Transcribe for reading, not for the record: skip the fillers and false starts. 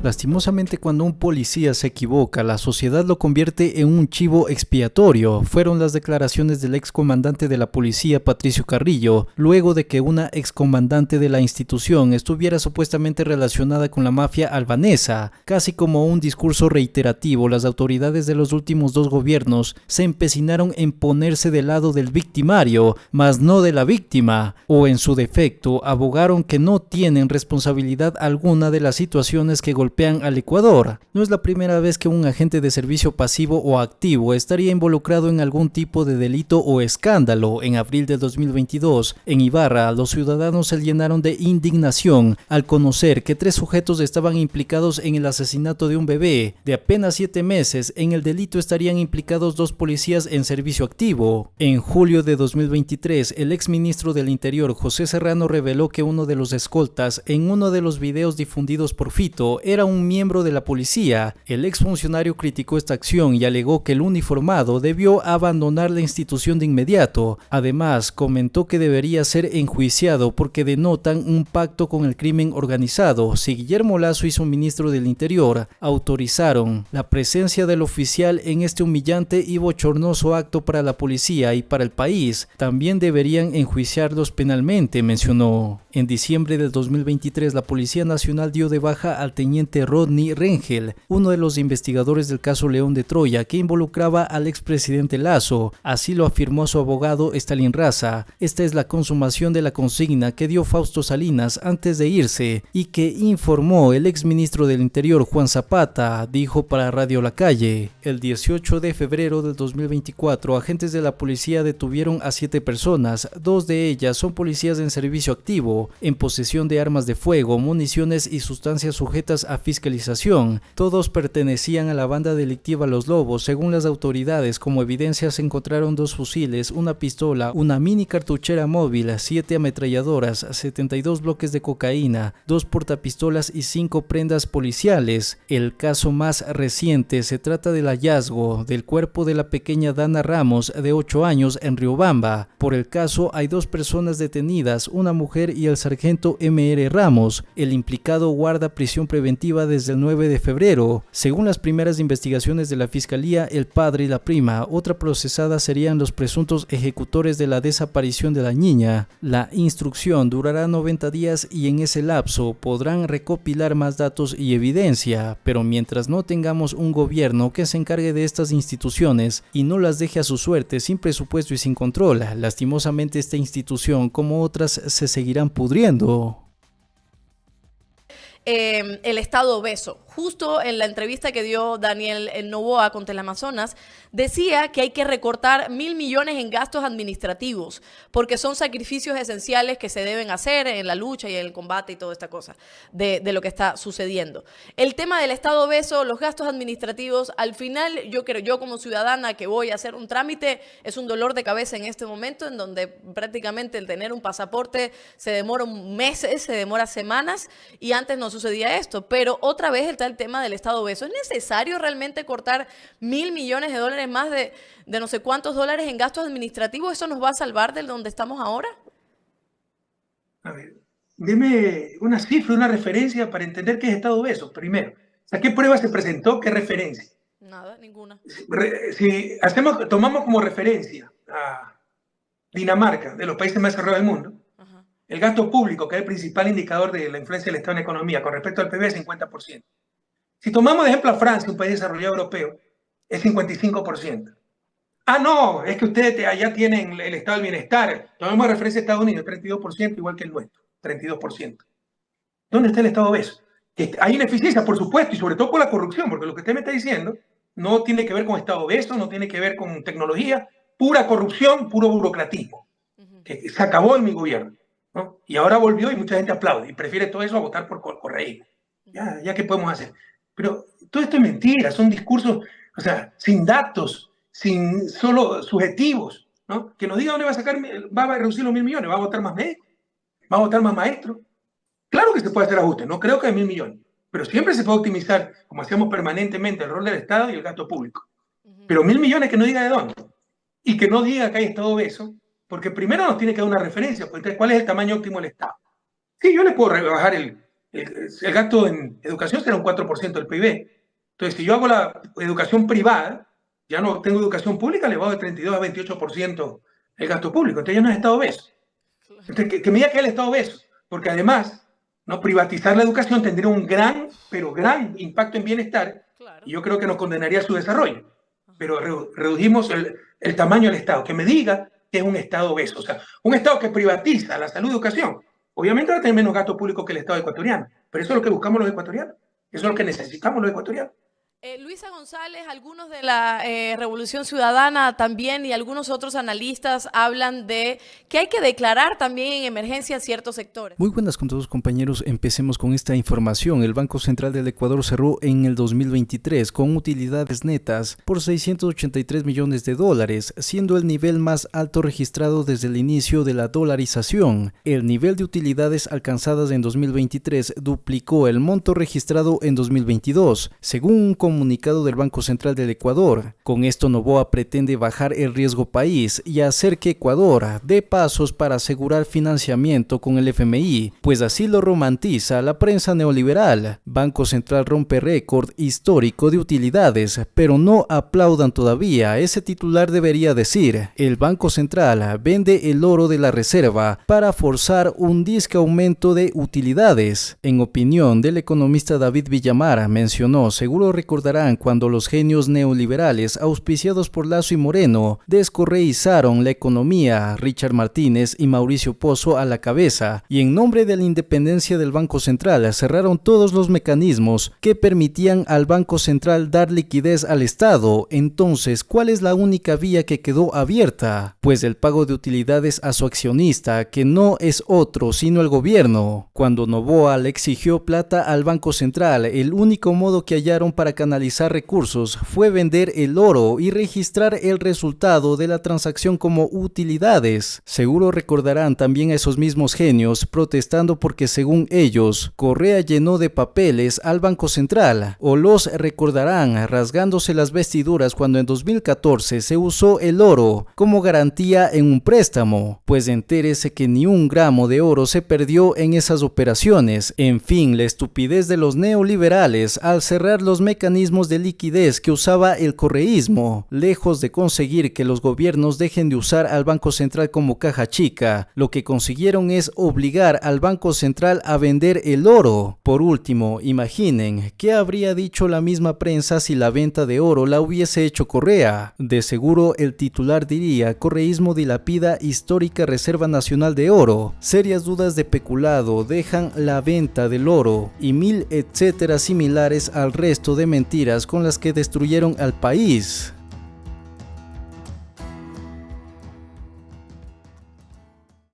Lastimosamente, cuando un policía se equivoca, la sociedad lo convierte en un chivo expiatorio. Fueron las declaraciones del excomandante de la policía, Patricio Carrillo, luego de que una excomandante de la institución estuviera supuestamente relacionada con la mafia albanesa. Casi como un discurso reiterativo, las autoridades de los últimos dos gobiernos se empecinaron en ponerse del lado del victimario, mas no de la víctima, o en su defecto, abogaron que no tienen responsabilidad alguna de las situaciones que golpean al Ecuador. No es la primera vez que un agente de servicio pasivo o activo estaría involucrado en algún tipo de delito o escándalo. En abril de 2022, en Ibarra, los ciudadanos se llenaron de indignación al conocer que 3 sujetos estaban implicados en el asesinato de un bebé de apenas 7 meses. En el delito estarían implicados 2 policías en servicio activo. En julio de 2023, el exministro del Interior, José Serrano, reveló que uno de los escoltas en uno de los videos difundidos por Fito era un miembro de la policía. El exfuncionario criticó esta acción y alegó que el uniformado debió abandonar la institución de inmediato. Además, comentó que debería ser enjuiciado porque denotan un pacto con el crimen organizado. Si Guillermo Lasso y su ministro del Interior autorizaron la presencia del oficial en este humillante y bochornoso acto para la policía y para el país, también deberían enjuiciarlos penalmente, mencionó. En diciembre del 2023, la Policía Nacional dio de baja al teniente Rodney Rengel, uno de los investigadores del caso León de Troya, que involucraba al expresidente Lasso. Así lo afirmó su abogado Stalin Raza. Esta es la consumación de la consigna que dio Fausto Salinas antes de irse y que informó el exministro del Interior Juan Zapata, dijo para Radio La Calle. El 18 de febrero del 2024, agentes de la policía detuvieron a 7 personas. 2 de ellas son policías en servicio activo, en posesión de armas de fuego, municiones y sustancias sujetas a fiscalización. Todos pertenecían a la banda delictiva Los Lobos. Según las autoridades, como evidencia se encontraron 2 fusiles, una pistola, una mini cartuchera móvil, 7 ametralladoras, 72 bloques de cocaína, 2 portapistolas y 5 prendas policiales. El caso más reciente se trata del hallazgo del cuerpo de la pequeña Dana Ramos, de 8 años, en Riobamba. Por el caso hay 2 personas detenidas, una mujer y el sargento M.R. Ramos. El implicado guarda prisión preventiva desde el 9 de febrero. Según las primeras investigaciones de la Fiscalía, el padre y la prima, otra procesada, serían los presuntos ejecutores de la desaparición de la niña. La instrucción durará 90 días y en ese lapso podrán recopilar más datos y evidencia, pero mientras no tengamos un gobierno que se encargue de estas instituciones y no las deje a su suerte sin presupuesto y sin control, lastimosamente esta institución, como otras, se seguirán pudriendo. El Estado obeso. Justo en la entrevista que dio Daniel Noboa con Teleamazonas, decía que hay que recortar 1.000 millones en gastos administrativos, porque son sacrificios esenciales que se deben hacer en la lucha y en el combate y toda esta cosa de lo que está sucediendo. El tema del Estado obeso, los gastos administrativos, al final yo como ciudadana que voy a hacer un trámite, es un dolor de cabeza en este momento, en donde prácticamente el tener un pasaporte se demora meses, se demora semanas, y antes no sucedía esto. Pero otra vez está el tema del Estado obeso. ¿Es necesario realmente cortar 1.000 millones de dólares más de no sé cuántos dólares en gastos administrativos? ¿Eso nos va a salvar de donde estamos ahora? A ver, deme una cifra, una referencia para entender qué es Estado obeso, primero. O sea, ¿qué prueba se presentó? ¿Qué referencia? Nada, ninguna. Si tomamos como referencia a Dinamarca, de los países más desarrollados del mundo, el gasto público, que es el principal indicador de la influencia del Estado en la economía, con respecto al PIB, es 50%. Si tomamos de ejemplo a Francia, un país desarrollado europeo, es 55%. Ah, no, es que ustedes allá tienen el estado del bienestar. Tomemos referencia a Estados Unidos, 32%, igual que el nuestro, 32%. ¿Dónde está el Estado obeso? Hay ineficiencia, por supuesto, y sobre todo por la corrupción, porque lo que usted me está diciendo no tiene que ver con Estado obeso, no tiene que ver con tecnología, pura corrupción, puro burocratismo, que se acabó en mi gobierno, ¿no? Y ahora volvió y mucha gente aplaude y prefiere todo eso a votar por Correia. Ya ¿qué podemos hacer? Pero todo esto es mentira, son discursos, o sea, sin datos, sin solo subjetivos, ¿no? Que nos diga dónde va a reducir los 1.000 millones, va a votar más médicos, va a votar más maestros. Claro que se puede hacer ajustes, no creo que de 1.000 millones, pero siempre se puede optimizar, como hacemos permanentemente, el rol del Estado y el gasto público. Pero 1.000 millones que no diga de dónde, y que no diga que hay Estado obeso, porque primero nos tiene que dar una referencia, pues entonces, ¿cuál es el tamaño óptimo del Estado? Sí, yo le puedo rebajar El gasto en educación será un 4% del PIB. Entonces, si yo hago la educación privada, ya no tengo educación pública, le bajo de 32 a 28% el gasto público. Entonces ya no es Estado obeso. Entonces, que me diga que es el Estado obeso, porque además, no privatizar la educación tendría un gran, pero gran impacto en bienestar, y yo creo que nos condenaría a su desarrollo. Pero redujimos el tamaño del Estado. Que me diga que es un Estado obeso. O sea, un Estado que privatiza la salud y educación, obviamente va a tener menos gasto público que el Estado ecuatoriano, pero eso es lo que buscamos los ecuatorianos, eso es lo que necesitamos los ecuatorianos. Luisa González, algunos de la Revolución Ciudadana también y algunos otros analistas hablan de que hay que declarar también en emergencia ciertos sectores. Muy buenas con todos, compañeros. Empecemos con esta información. El Banco Central del Ecuador cerró en el 2023 con utilidades netas por 683 millones de dólares, siendo el nivel más alto registrado desde el inicio de la dolarización. El nivel de utilidades alcanzadas en 2023 duplicó el monto registrado en 2022, según un comunicado del Banco Central del Ecuador. Con esto, Noboa pretende bajar el riesgo país y hacer que Ecuador dé pasos para asegurar financiamiento con el FMI, pues así lo romantiza la prensa neoliberal. Banco Central rompe récord histórico de utilidades, pero no aplaudan todavía. Ese titular debería decir: el Banco Central vende el oro de la reserva para forzar un disque aumento de utilidades. En opinión del economista David Villamar, mencionó: seguro recordarán cuando los genios neoliberales auspiciados por Lasso y Moreno descorreizaron la economía, Richard Martínez y Mauricio Pozo a la cabeza, y en nombre de la independencia del Banco Central cerraron todos los mecanismos que permitían al Banco Central dar liquidez al Estado. Entonces, ¿cuál es la única vía que quedó abierta? Pues el pago de utilidades a su accionista, que no es otro sino el gobierno. Cuando Noboa le exigió plata al Banco Central, el único modo que hallaron para canalizar recursos fue vender el oro y registrar el resultado de la transacción como utilidades. Seguro recordarán también a esos mismos genios protestando porque, según ellos, Correa llenó de papeles al Banco Central, o los recordarán rasgándose las vestiduras cuando en 2014 se usó el oro como garantía en un préstamo. Pues entérese que ni un gramo de oro se perdió en esas operaciones. En fin, la estupidez de los neoliberales al cerrar los mecanismos de liquidez que usaba el correísmo. Lejos de conseguir que los gobiernos dejen de usar al Banco Central como caja chica, lo que consiguieron es obligar al Banco Central a vender el oro. Por último, imaginen qué habría dicho la misma prensa si la venta de oro la hubiese hecho Correa. De seguro el titular diría: correísmo dilapida histórica Reserva Nacional de Oro. Serias dudas de peculado dejan la venta del oro y mil etcétera similares al resto de mentiras con las que destruyeron al país.